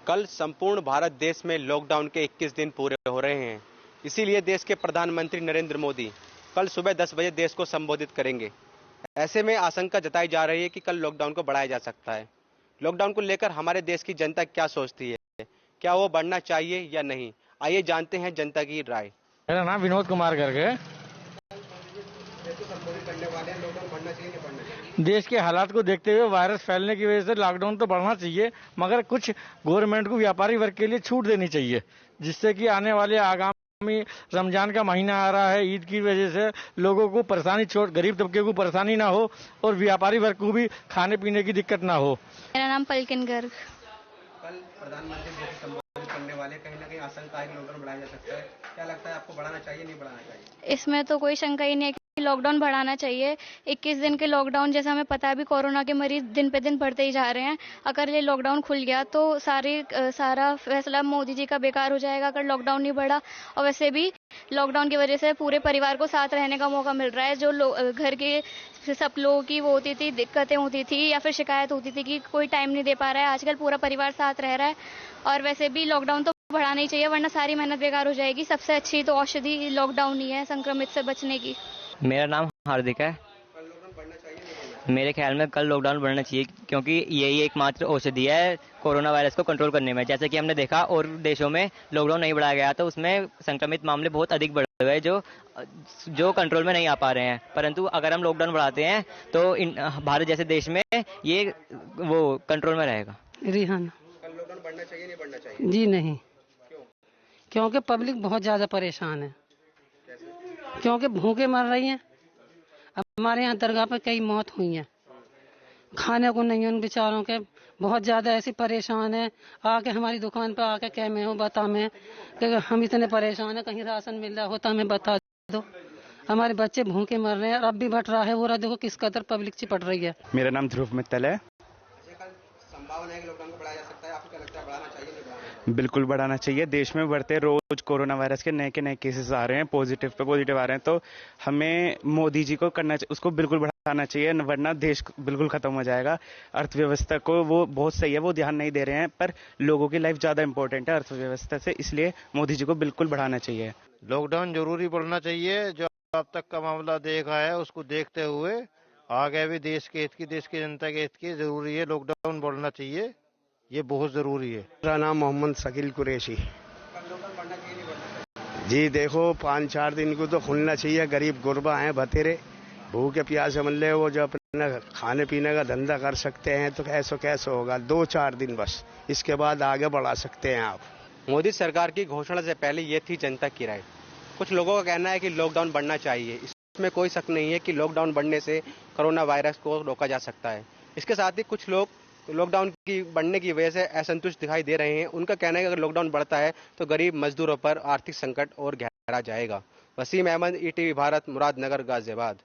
कल संपूर्ण भारत देश में लॉकडाउन के 21 दिन पूरे हो रहे हैं। इसीलिए देश के प्रधानमंत्री नरेंद्र मोदी कल सुबह 10 बजे देश को संबोधित करेंगे। ऐसे में आशंका जताई जा रही है कि कल लॉकडाउन को बढ़ाया जा सकता है। लॉकडाउन को लेकर हमारे देश की जनता क्या सोचती है, क्या वो बढ़ना चाहिए या नहीं, आइए जानते हैं जनता की राय। मेरा नाम विनोद कुमार करके। देश के हालात को देखते हुए वायरस फैलने की वजह से लॉकडाउन तो बढ़ना चाहिए, मगर कुछ गवर्नमेंट को व्यापारी वर्ग के लिए छूट देनी चाहिए, जिससे कि आने वाले आगामी रमजान का महीना आ रहा है, ईद की वजह से लोगों को परेशानी, गरीब तबके को परेशानी ना हो और व्यापारी वर्ग को भी खाने पीने की दिक्कत ना हो। मेरा नाम पलकिन गर्ग। कल प्रधानमंत्री जी को संबोधित करने वाले, कहीं ना कहीं आशंका है कि लॉकडाउन बढ़ाया जा सकता है। क्या लगता है आपको, बढ़ाना चाहिए नहीं बढ़ाना चाहिए? इसमें तो कोई शंका ही नहीं है कि लॉकडाउन बढ़ाना चाहिए। 21 दिन के लॉकडाउन, जैसा हमें पता है, अभी कोरोना के मरीज दिन पे दिन बढ़ते ही जा रहे हैं। अगर ये लॉकडाउन खुल गया तो सारा फैसला मोदी जी का बेकार हो जाएगा अगर लॉकडाउन नहीं बढ़ा। और वैसे भी लॉकडाउन की वजह से पूरे परिवार को साथ रहने का मौका मिल रहा है। जो घर के सब लोगों की वो होती थी, दिक्कतें होती थी या फिर शिकायत होती थी कि कोई टाइम नहीं दे पा रहा है, आजकल पूरा परिवार साथ रह रहा है। और वैसे भी लॉकडाउन तो बढ़ाना ही चाहिए, वरना सारी मेहनत बेकार हो जाएगी। सबसे अच्छी तो औषधि लॉकडाउन ही है संक्रमित से बचने की। मेरा नाम हार्दिक है। मेरे ख्याल में कल लॉकडाउन बढ़ना चाहिए, क्योंकि यही एकमात्र औषधि है कोरोना वायरस को कंट्रोल करने में। जैसे कि हमने देखा और देशों में लॉकडाउन नहीं बढ़ाया गया तो उसमें संक्रमित मामले बहुत अधिक बढ़ गए, जो कंट्रोल में नहीं आ पा रहे हैं। परंतु अगर हम लॉकडाउन बढ़ाते हैं तो भारत जैसे देश में ये वो कंट्रोल में रहेगा। रिहान, कल लॉकडाउन बढ़ना चाहिए नहीं बढ़ना चाहिए? जी नहीं। क्यों? क्योंकि पब्लिक बहुत ज्यादा परेशान है, क्योंकि भूखे मर रही हैं। अब हमारे यहाँ दरगाह पर कई मौत हुई है, खाने को नहीं, उन बेचारों के बहुत ज्यादा ऐसी परेशान है। आके हमारी दुकान पर आके कह मैं हूँ, बता मैं कि हम इतने परेशान है, कहीं राशन मिल रहा होता हमें बता दो। हमारे बच्चे भूखे मर रहे हैं और अब भी बट रहा है। वो रहा देखो किस कदर पब्लिक चिपट रही है। मेरा नाम ध्रुव मित्तल है। कल संभावना है कि लॉकडाउन को बढ़ाया जा सकता है, आपको क्या लगता है, बढ़ाना चाहिए नहीं बढ़ाना चाहिए? बिल्कुल बढ़ाना चाहिए। देश में बढ़ते रोज कोरोना वायरस के नए केसेस आ रहे हैं, पॉजिटिव पे पॉजिटिव आ रहे हैं, तो हमें मोदी जी को करना चाहिए, उसको बिल्कुल बढ़ाना चाहिए, वरना देश बिल्कुल खत्म हो जाएगा। अर्थव्यवस्था को वो बहुत सही है, वो ध्यान नहीं दे रहे हैं, पर लोगों की लाइफ ज्यादा इंपॉर्टेंट है अर्थव्यवस्था से, इसलिए मोदी जी को बिल्कुल बढ़ाना चाहिए। लॉकडाउन जरूरी बढ़ना चाहिए। जो अब तक का मामला देखा है उसको देखते हुए आगे भी देश के हित की, देश की जनता के हित की जरूरी है, लॉकडाउन बढ़ना चाहिए, ये बहुत जरूरी है। मेरा नाम मोहम्मद शकील कुरैशी। जी देखो, 5-4 दिन को तो खुलना चाहिए। गरीब गुरबा हैं, बतेरे भूखे प्यासे मल्ले, वो जो अपना खाने पीने का धंधा कर सकते हैं तो कैसे होगा। 2-4 दिन बस, इसके बाद आगे बढ़ा सकते हैं आप। मोदी सरकार की घोषणा से पहले ये थी जनता की राय। कुछ लोगों का कहना है कि लॉकडाउन बढ़ना चाहिए। इसमें कोई शक नहीं है कि लॉकडाउन बढ़ने से कोरोना वायरस को रोका जा सकता है। इसके साथ ही कुछ लोग लॉकडाउन की बढ़ने की वजह से असंतुष्ट दिखाई दे रहे हैं। उनका कहना है कि अगर लॉकडाउन बढ़ता है तो गरीब मजदूरों पर आर्थिक संकट और गहरा जाएगा। वसीम अहमद, ईटीवी भारत, मुरादनगर, गाजियाबाद।